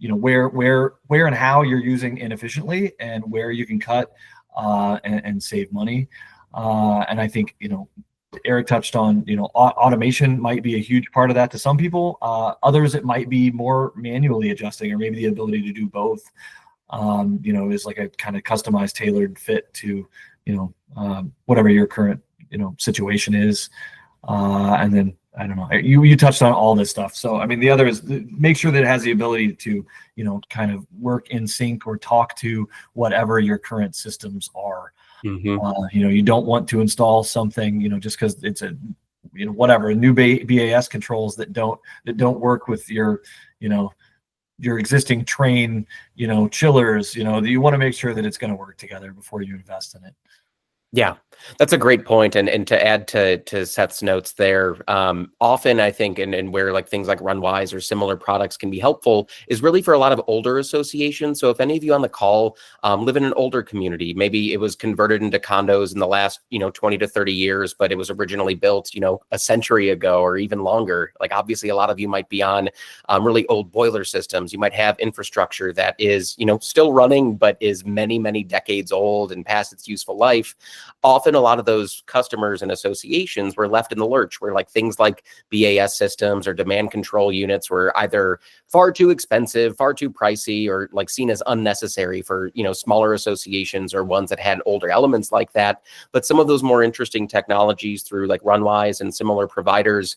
where and how you're using inefficiently, and where you can cut and save money. And I think, Eric touched on, automation might be a huge part of that to some people. Others, it might be more manually adjusting, or maybe the ability to do both, is like a kind of customized, tailored fit to, whatever your current, situation is. And then, I don't know, you touched on all this stuff. So, the other is make sure that it has the ability to, kind of work in sync or talk to whatever your current systems are. You don't want to install something, just because it's a, whatever, new BAS controls that don't work with your, your existing train, chillers, you want to make sure that it's going to work together before you invest in it. Yeah, that's a great point. And to add to Seth's notes there, often I think, and where like things like Runwise or similar products can be helpful is really for a lot of older associations. So if any of you on the call live in an older community, maybe it was converted into condos in the last, 20 to 30 years, but it was originally built, a century ago or even longer. Like obviously a lot of you might be on really old boiler systems. You might have infrastructure that is, still running, but is many, many decades old and past its useful life. often a lot of those customers and associations were left in the lurch, where like things like BAS systems or demand control units were either far too expensive, far too pricey, or like seen as unnecessary for, smaller associations or ones that had older elements like that. But some of those more interesting technologies through like Runwise and similar providers,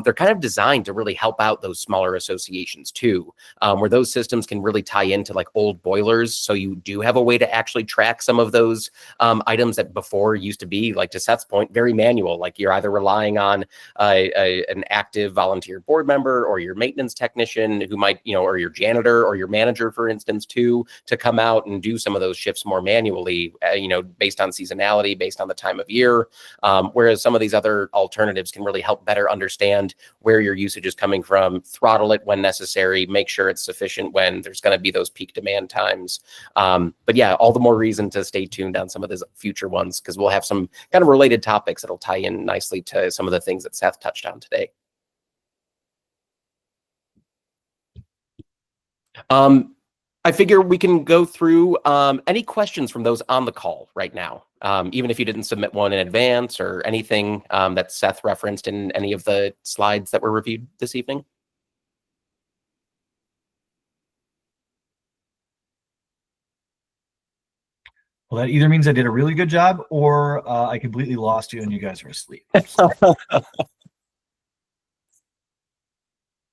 they're kind of designed to really help out those smaller associations too, where those systems can really tie into like old boilers. So you do have a way to actually track some of those items that before used to be, like to Seth's point, very manual. Like you're either relying on an active volunteer board member or your maintenance technician who might, or your janitor or your manager, for instance, too, to come out and do some of those shifts more manually, based on seasonality, based on the time of year. Whereas some of these other alternatives can really help better understand where your usage is coming from, throttle it when necessary, make sure it's sufficient when there's going to be those peak demand times. But yeah, all the more reason to stay tuned on some of these future ones, because we'll have some kind of related topics that'll tie in nicely to some of the things that Seth touched on today. I figure we can go through any questions from those on the call right now, even if you didn't submit one in advance or anything that Seth referenced in any of the slides that were reviewed this evening. Well, that either means I did a really good job or I completely lost you and you guys are asleep.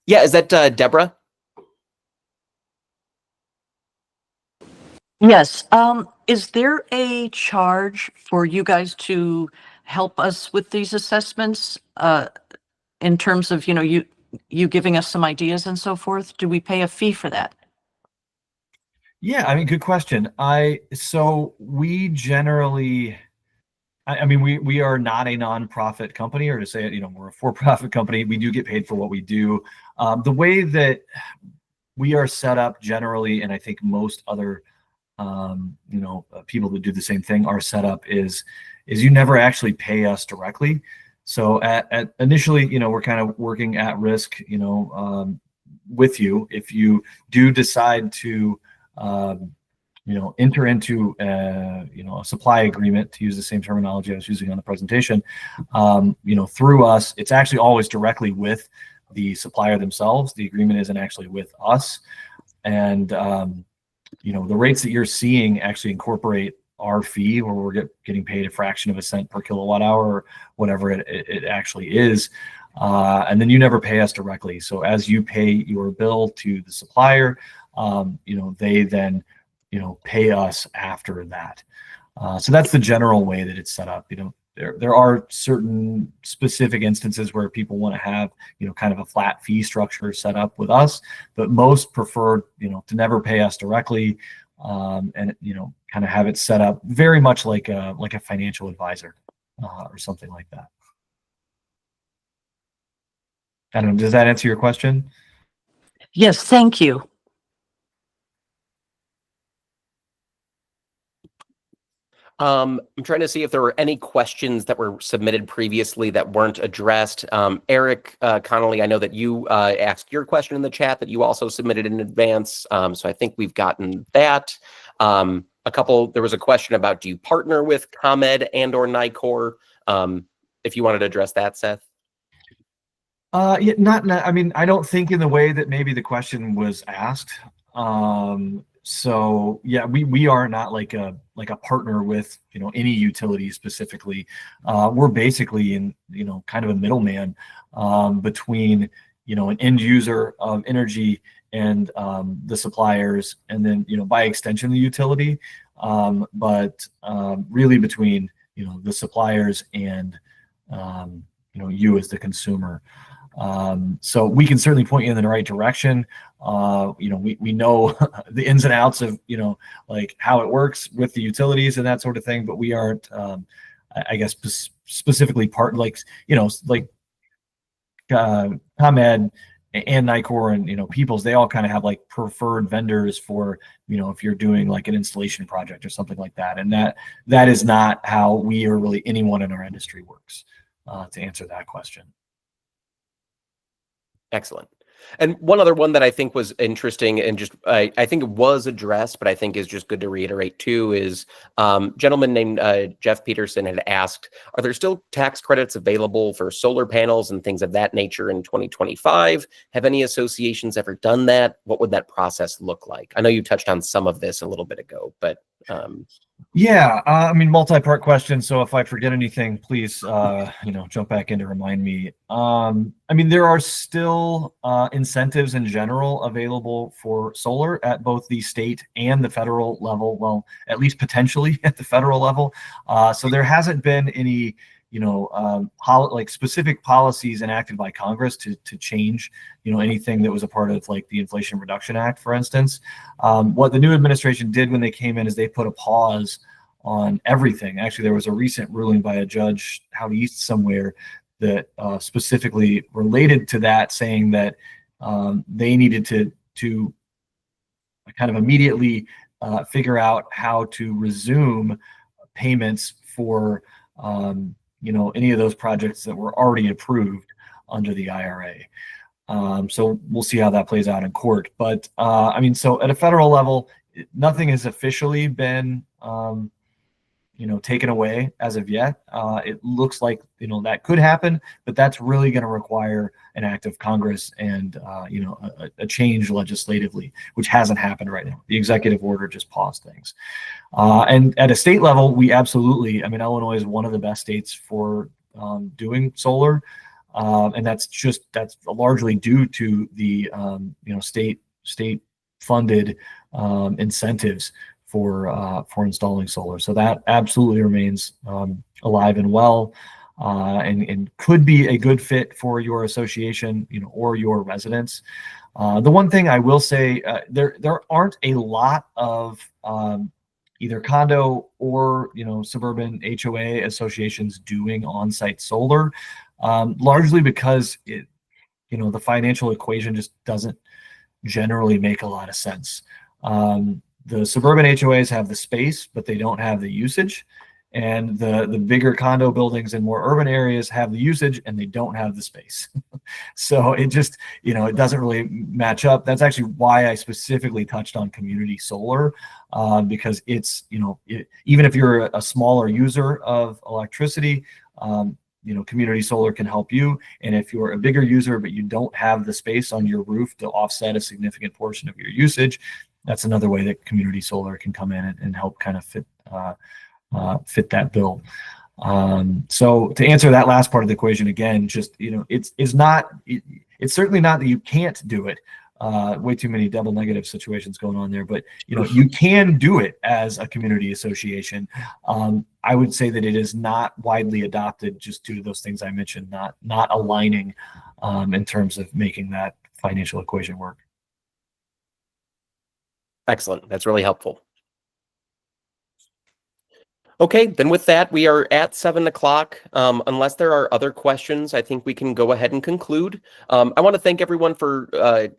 Yeah, is that Deborah? Yes. Is there a charge for you guys to help us with these assessments in terms of, you giving us some ideas and so forth? Do we pay a fee for that? Yeah, I mean, good question. So we generally, I mean, we are not a nonprofit company, or to say it, we're a for-profit company. We do get paid for what we do. The way that we are set up generally, and I think most other people that do the same thing are set up is you never actually pay us directly. So at initially, we're kind of working at risk, with you. If you do decide to, enter into a supply agreement, to use the same terminology I was using on the presentation, through us, it's actually always directly with the supplier themselves. The agreement isn't actually with us. And, the rates that you're seeing actually incorporate our fee, where we're getting paid a fraction of a cent per kilowatt hour, or whatever it actually is. And then you never pay us directly. So as you pay your bill to the supplier, they then, pay us after that. So that's the general way that it's set up. There are certain specific instances where people want to have, kind of a flat fee structure set up with us, but most prefer, to never pay us directly, and, kind of have it set up very much like a financial advisor, or something like that. I don't know, does that answer your question? Yes, thank you. I'm trying to see if there were any questions that were submitted previously that weren't addressed. Eric Connolly, I know that you asked your question in the chat that you also submitted in advance. So I think we've gotten that. There was a question about, do you partner with ComEd and or NICOR? If you wanted to address that, Seth. Yeah, I mean, I don't think in the way that maybe the question was asked. So yeah, we are not like a partner with, any utility specifically. We're basically in, kind of a middleman between, an end user of energy and the suppliers, and then, by extension, the utility. But really between, the suppliers and, you as the consumer. So we can certainly point you in the right direction. We know the ins and outs of, like how it works with the utilities and that sort of thing, but we aren't, I guess, specifically ComEd and NICOR and, Peoples, they all kind of have like preferred vendors for, if you're doing like an installation project or something like that. And that is not how we or really anyone in our industry works, to answer that question. Excellent. And one other one that I think was interesting and just I think it was addressed, but I think is just good to reiterate too is gentleman named Jeff Peterson had asked, are there still tax credits available for solar panels and things of that nature in 2025? Have any associations ever done that? What would that process look like? I know you touched on some of this a little bit ago, but yeah, I mean, multi-part question. So if I forget anything, please, jump back in to remind me. I mean, there are still incentives in general available for solar at both the state and the federal level. Well, at least potentially at the federal level. So there hasn't been any, like specific policies enacted by Congress to change, anything that was a part of like the Inflation Reduction Act, for instance. What the new administration did when they came in is they put a pause on everything. Actually, there was a recent ruling by a judge out east somewhere that specifically related to that, saying that they needed to kind of immediately figure out how to resume payments for any of those projects that were already approved under the IRA. So we'll see how that plays out in court. But I mean, so at a federal level, nothing has officially been taken away as of yet. It looks like that could happen, but that's really going to require an act of Congress and a change legislatively, which hasn't happened right now. The executive order just paused things. And at a state level, we absolutely, I mean, Illinois is one of the best states for doing solar. And that's largely due to the state funded incentives for installing solar. So that absolutely remains alive and well, and could be a good fit for your association, or your residents. The one thing I will say, there aren't a lot of either condo or suburban HOA associations doing on-site solar, largely because the financial equation just doesn't generally make a lot of sense. The suburban HOAs have the space, but they don't have the usage. And the bigger condo buildings in more urban areas have the usage and they don't have the space. So it just, it doesn't really match up. That's actually why I specifically touched on community solar, because it's, even if you're a smaller user of electricity, community solar can help you. And if you're a bigger user, but you don't have the space on your roof to offset a significant portion of your usage, that's another way that community solar can come in and help kind of fit that bill. So to answer that last part of the equation again, just it's certainly not that you can't do it. Way too many double negative situations going on there, but you can do it as a community association. I would say that it is not widely adopted just due to those things I mentioned, not aligning in terms of making that financial equation work. Excellent. That's really helpful. Okay, then with that, we are at 7 o'clock. Unless there are other questions, I think we can go ahead and conclude. I want to thank everyone for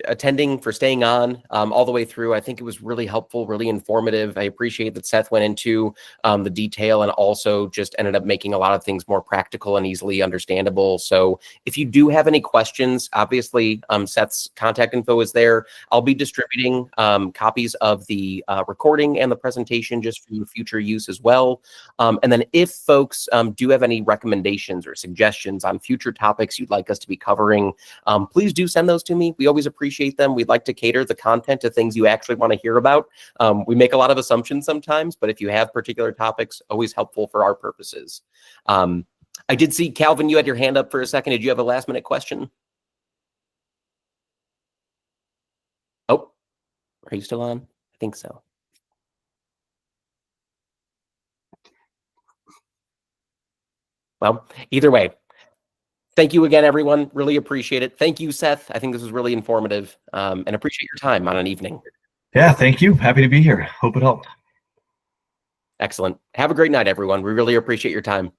attending, for staying on all the way through. I think it was really helpful, really informative. I appreciate that Seth went into the detail and also just ended up making a lot of things more practical and easily understandable. So if you do have any questions, obviously Seth's contact info is there. I'll be distributing copies of the recording and the presentation just for future use as well. And then if folks do have any recommendations or suggestions on future topics you'd like us to be covering, please do send those to me. We always appreciate them. We'd like to cater the content to things you actually want to hear about. We make a lot of assumptions sometimes, but if you have particular topics, always helpful for our purposes. I did see, Calvin, you had your hand up for a second. Did you have a last minute question? Oh, are you still on? I think so. Well, either way, thank you again, everyone. Really appreciate it. Thank you, Seth. I think this was really informative, and appreciate your time on an evening. Yeah, thank you. Happy to be here. Hope it helped. Excellent. Have a great night, everyone. We really appreciate your time.